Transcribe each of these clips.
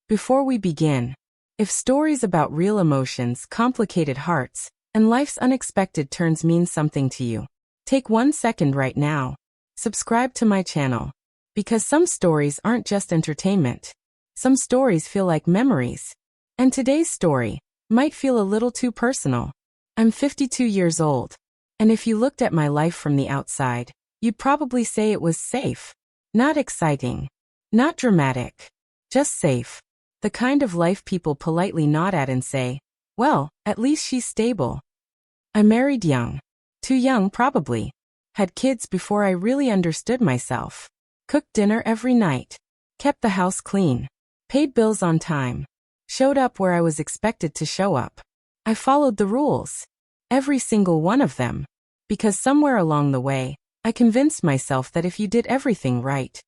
Before we begin, if stories about real emotions, complicated hearts, and life's unexpected turns mean something to you, take 1 second right now. Subscribe to my channel. Because some stories aren't just entertainment. Some stories feel like memories. And today's story might feel a little too personal. I'm 52 years old. And if you looked at my life from the outside, you'd probably say it was safe. Not exciting. Not dramatic. Just safe. The kind of life people politely nod at and say, well, at least she's stable. I married young. Too young, probably. Had kids before I really understood myself. Cooked dinner every night. Kept the house clean. Paid bills on time. Showed up where I was expected to show up. I followed the rules. Every single one of them. Because somewhere along the way, I convinced myself that if you did everything right,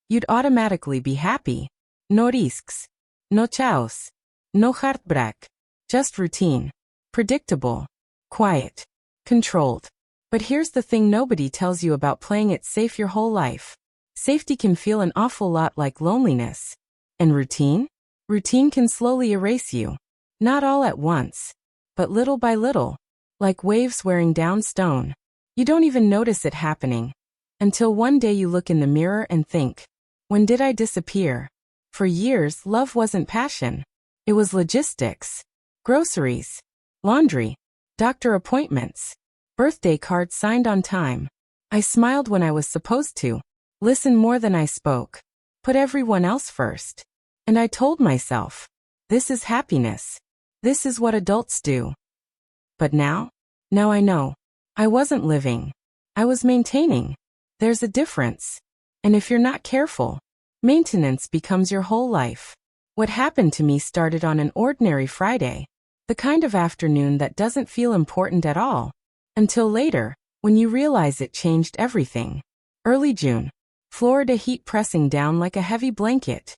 you'd automatically be happy. No risks. No chaos. No heartbreak. Just routine. Predictable. Quiet. Controlled. But here's the thing nobody tells you about playing it safe your whole life. Safety can feel an awful lot like loneliness. And routine? Routine can slowly erase you. Not all at once. But little by little. Like waves wearing down stone. You don't even notice it happening. Until one day you look in the mirror and think, when did I disappear? For years, love wasn't passion. It was logistics. Groceries. Laundry. Doctor appointments. Birthday cards signed on time. I smiled when I was supposed to. Listened more than I spoke. Put everyone else first. And I told myself, this is happiness. This is what adults do. But now I know. I wasn't living. I was maintaining. There's a difference. And if you're not careful, maintenance becomes your whole life. What happened to me started on an ordinary Friday. The kind of afternoon that doesn't feel important at all. Until later, when you realize it changed everything. Early June. Florida heat pressing down like a heavy blanket.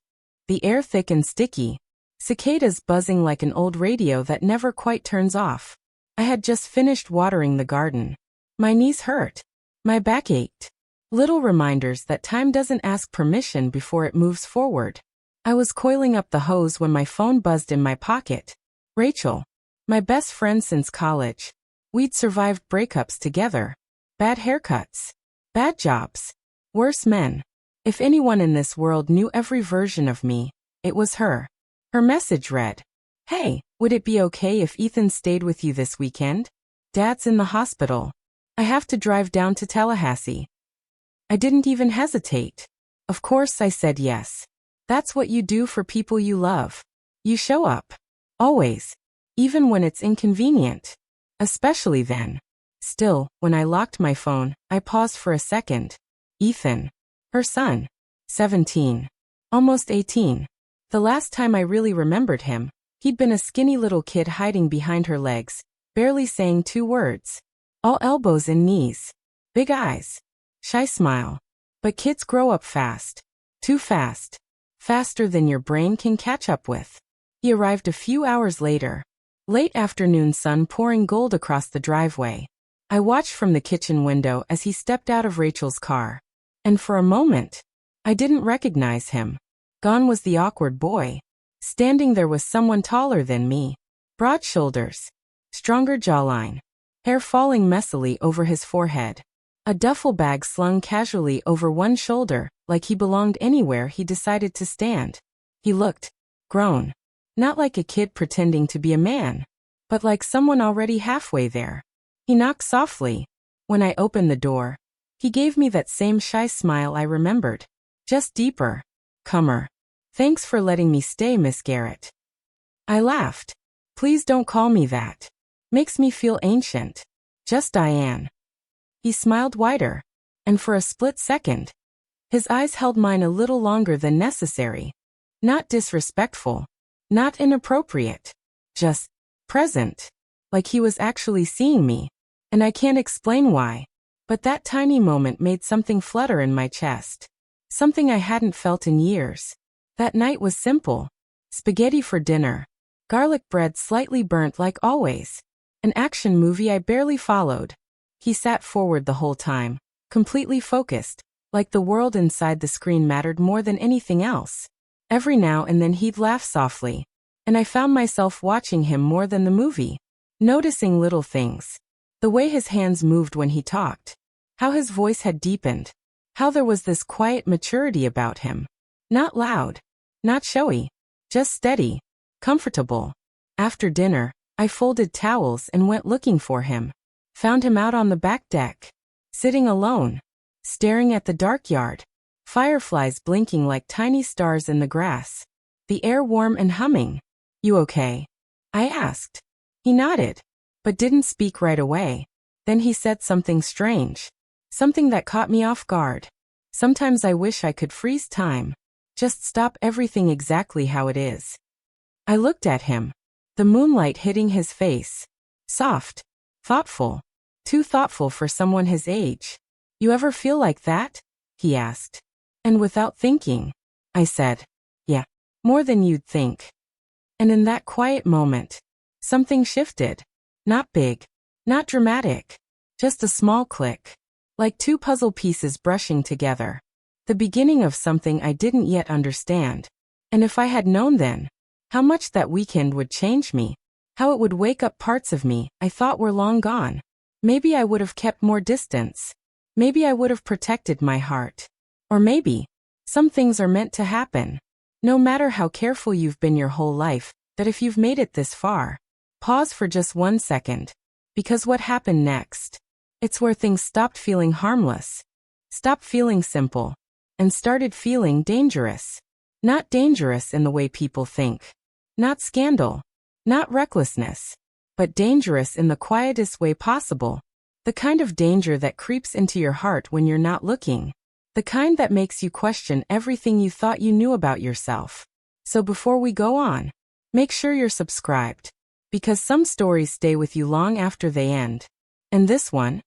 The air thick and sticky. Cicadas buzzing like an old radio that never quite turns off. I had just finished watering the garden. My knees hurt. My back ached. Little reminders that time doesn't ask permission before it moves forward. I was coiling up the hose when my phone buzzed in my pocket. Rachel. My best friend since college. We'd survived breakups together. Bad haircuts. Bad jobs. Worse men. If anyone in this world knew every version of me, it was her. Her message read, hey, would it be okay if Ethan stayed with you this weekend? Dad's in the hospital. I have to drive down to Tallahassee. I didn't even hesitate. Of course I said yes. That's what you do for people you love. You show up. Always. Even when it's inconvenient. Especially then. Still, when I locked my phone, I paused for a second. Ethan. Her son. 17. Almost 18. The last time I really remembered him, he'd been a skinny little kid hiding behind her legs, barely saying 2 words. All elbows and knees. Big eyes. Shy smile. But kids grow up fast. Too fast. Faster than your brain can catch up with. He arrived a few hours later. Late afternoon sun pouring gold across the driveway. I watched from the kitchen window as he stepped out of Rachel's car. And for a moment, I didn't recognize him. Gone was the awkward boy. Standing there was someone taller than me. Broad shoulders. Stronger jawline. Hair falling messily over his forehead. A duffel bag slung casually over one shoulder, like he belonged anywhere he decided to stand. He looked grown. Not like a kid pretending to be a man, but like someone already halfway there. He knocked softly. When I opened the door, he gave me that same shy smile I remembered. Just deeper. Calmer. Thanks for letting me stay, Miss Garrett. I laughed. Please don't call me that. Makes me feel ancient. Just Diane. He smiled wider. And for a split second, his eyes held mine a little longer than necessary. Not disrespectful. Not inappropriate. Just present. Like he was actually seeing me. And I can't explain why. But that tiny moment made something flutter in my chest. Something I hadn't felt in years. That night was simple. Spaghetti for dinner. Garlic bread slightly burnt like always. An action movie I barely followed. He sat forward the whole time, completely focused, like the world inside the screen mattered more than anything else. Every now and then he'd laugh softly, and I found myself watching him more than the movie, noticing little things. The way his hands moved when he talked, how his voice had deepened, how there was this quiet maturity about him. Not loud, not showy, just steady, comfortable. After dinner, I folded towels and went looking for him. Found him out on the back deck, sitting alone, staring at the dark yard. Fireflies blinking like tiny stars in the grass. The air warm and humming. "You okay?" I asked. He nodded, but didn't speak right away. Then he said something strange. Something that caught me off guard. "Sometimes I wish I could freeze time. Just stop everything exactly how it is." I looked at him. The moonlight hitting his face. Soft. Thoughtful. Too thoughtful for someone his age. "You ever feel like that?" he asked. And without thinking, I said, "Yeah, more than you'd think." And in that quiet moment, something shifted. Not big, not dramatic, just a small click. Like two puzzle pieces brushing together. The beginning of something I didn't yet understand. And if I had known then, how much that weekend would change me, how it would wake up parts of me I thought were long gone. Maybe I would have kept more distance. Maybe I would have protected my heart. Or maybe, some things are meant to happen. No matter how careful you've been your whole life, that if you've made it this far, pause for just 1 second. Because what happened next? It's where things stopped feeling harmless, stopped feeling simple, and started feeling dangerous. Not dangerous in the way people think. Not scandal. Not recklessness. But dangerous in the quietest way possible. The kind of danger that creeps into your heart when you're not looking. The kind that makes you question everything you thought you knew about yourself. So before we go on, make sure you're subscribed. Because some stories stay with you long after they end. And this one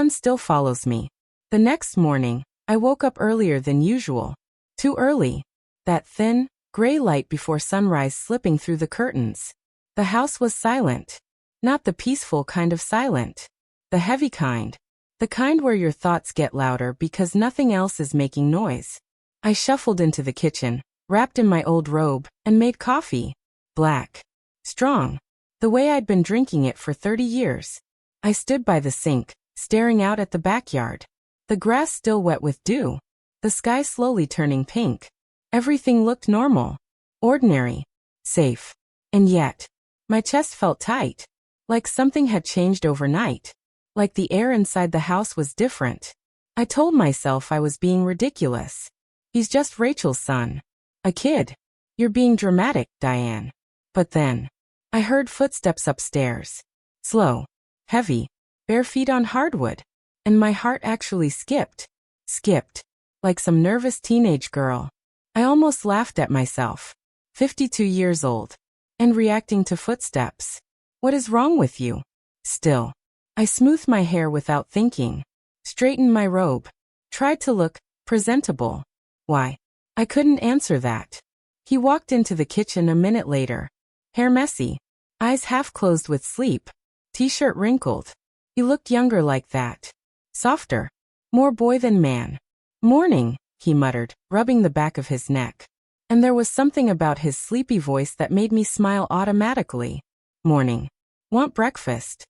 still follows me. The next morning, I woke up earlier than usual. Too early. That thin, gray light before sunrise slipping through the curtains. The house was silent. Not the peaceful kind of silent. The heavy kind. The kind where your thoughts get louder because nothing else is making noise. I shuffled into the kitchen, wrapped in my old robe, and made coffee. Black. Strong. The way I'd been drinking it for 30 years. I stood by the sink, staring out at the backyard. The grass still wet with dew. The sky slowly turning pink. Everything looked normal. Ordinary. Safe. And yet, my chest felt tight. Like something had changed overnight. Like the air inside the house was different. I told myself I was being ridiculous. He's just Rachel's son. A kid. You're being dramatic, Diane. But then, I heard footsteps upstairs. Slow. Heavy. Bare feet on hardwood. And my heart actually skipped. Skipped. Like some nervous teenage girl. I almost laughed at myself. 52 years old. And reacting to footsteps. What is wrong with you? Still. I smoothed my hair without thinking. Straightened my robe. Tried to look presentable. Why? I couldn't answer that. He walked into the kitchen a minute later. Hair messy. Eyes half closed with sleep. T-shirt wrinkled. He looked younger like that. Softer. More boy than man. "Morning," he muttered, rubbing the back of his neck. And there was something about his sleepy voice that made me smile automatically. "Morning. Want breakfast?"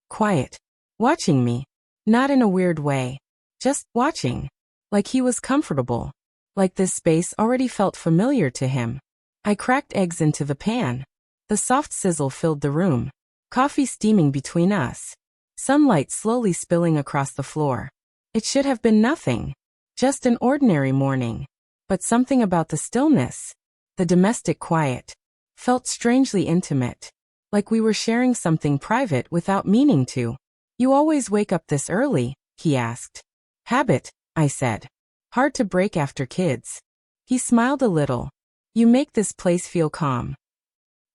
Quiet. Watching me. Not in a weird way. Just watching. Like he was comfortable. Like this space already felt familiar to him. I cracked eggs into the pan. The soft sizzle filled the room. Coffee steaming between us. Sunlight slowly spilling across the floor. It should have been nothing. Just an ordinary morning. But something about the stillness, the domestic quiet, felt strangely intimate. Like we were sharing something private without meaning to. "You always wake up this early?" he asked. "Habit," I said. "Hard to break after kids." He smiled a little. "You make this place feel calm."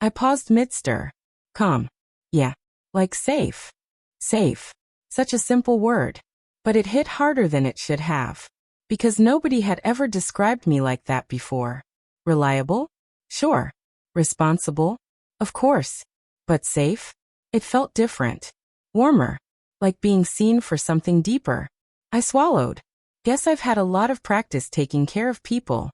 I paused mid-stir. Calm. Yeah. Like safe. Safe. Such a simple word. But it hit harder than it should have. Because nobody had ever described me like that before. Reliable? Sure. Responsible? Of course. But safe? It felt different. Warmer. Like being seen for something deeper. I swallowed. Guess I've had a lot of practice taking care of people.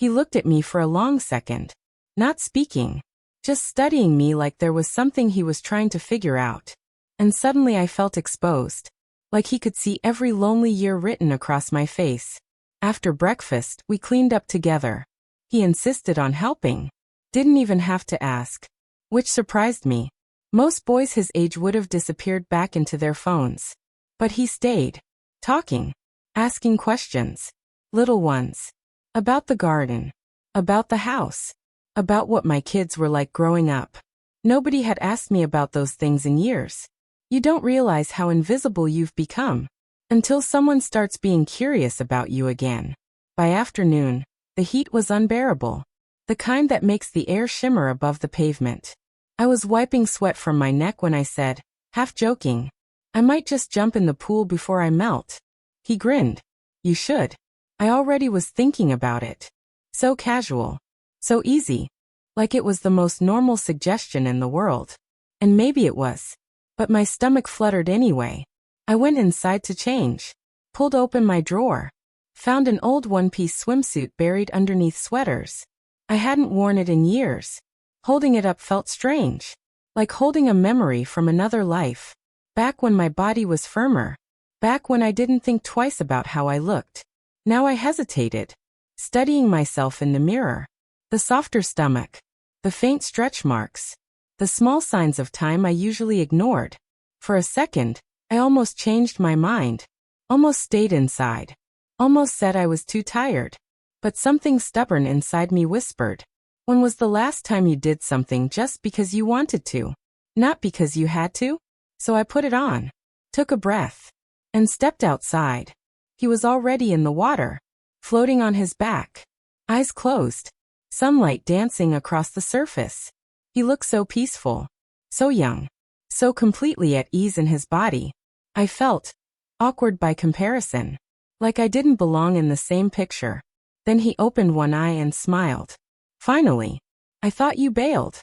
He looked at me for a long second, not speaking, just studying me like there was something he was trying to figure out. And suddenly I felt exposed, like he could see every lonely year written across my face. After breakfast, we cleaned up together. He insisted on helping. Didn't even have to ask, which surprised me. Most boys his age would have disappeared back into their phones. But he stayed, talking, asking questions, little ones, about the garden, about the house, about what my kids were like growing up. Nobody had asked me about those things in years. You don't realize how invisible you've become until someone starts being curious about you again. By afternoon, the heat was unbearable, the kind that makes the air shimmer above the pavement. I was wiping sweat from my neck when I said, half joking, I might just jump in the pool before I melt. He grinned. You should. I already was thinking about it. So casual. So easy. Like it was the most normal suggestion in the world. And maybe it was. But my stomach fluttered anyway. I went inside to change. Pulled open my drawer. Found an old one-piece swimsuit buried underneath sweaters. I hadn't worn it in years. Holding it up felt strange. Like holding a memory from another life. Back when my body was firmer. Back when I didn't think twice about how I looked. Now I hesitated. Studying myself in the mirror. The softer stomach. The faint stretch marks. The small signs of time I usually ignored. For a second, I almost changed my mind. Almost stayed inside. Almost said I was too tired. But something stubborn inside me whispered. When was the last time you did something just because you wanted to? Not because you had to? So I put it on. Took a breath. And stepped outside. He was already in the water. Floating on his back. Eyes closed. Sunlight dancing across the surface. He looked so peaceful. So young. So completely at ease in his body. I felt awkward by comparison. Like I didn't belong in the same picture. Then he opened one eye and smiled. Finally. I thought you bailed.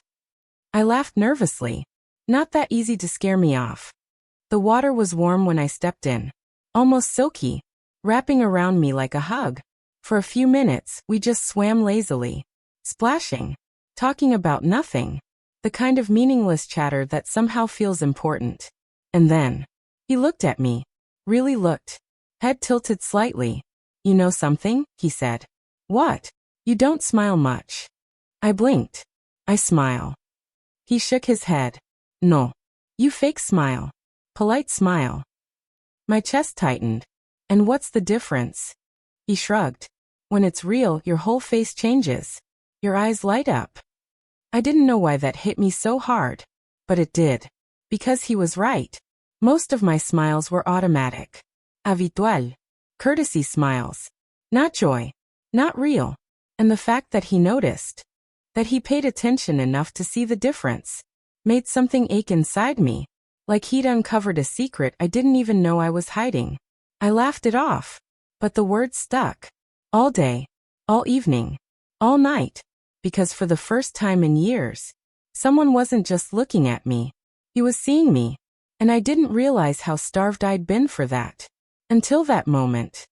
I laughed nervously. Not that easy to scare me off. The water was warm when I stepped in. Almost silky. Wrapping around me like a hug. For a few minutes, we just swam lazily. Splashing. Talking about nothing. The kind of meaningless chatter that somehow feels important. And then, he looked at me. Really looked. Head tilted slightly. You know something? He said. What? You don't smile much. I blinked. I smile. He shook his head. No. You fake smile. Polite smile. My chest tightened. And what's the difference? He shrugged. When it's real, your whole face changes. Your eyes light up. I didn't know why that hit me so hard. But it did. Because he was right. Most of my smiles were automatic. Habitual. Courtesy smiles. Not joy. Not real. And the fact that he noticed. That he paid attention enough to see the difference. Made something ache inside me. Like he'd uncovered a secret I didn't even know I was hiding. I laughed it off. But the words stuck. All day. All evening. All night. Because for the first time in years, someone wasn't just looking at me. He was seeing me. And I didn't realize how starved I'd been for that. Until that moment.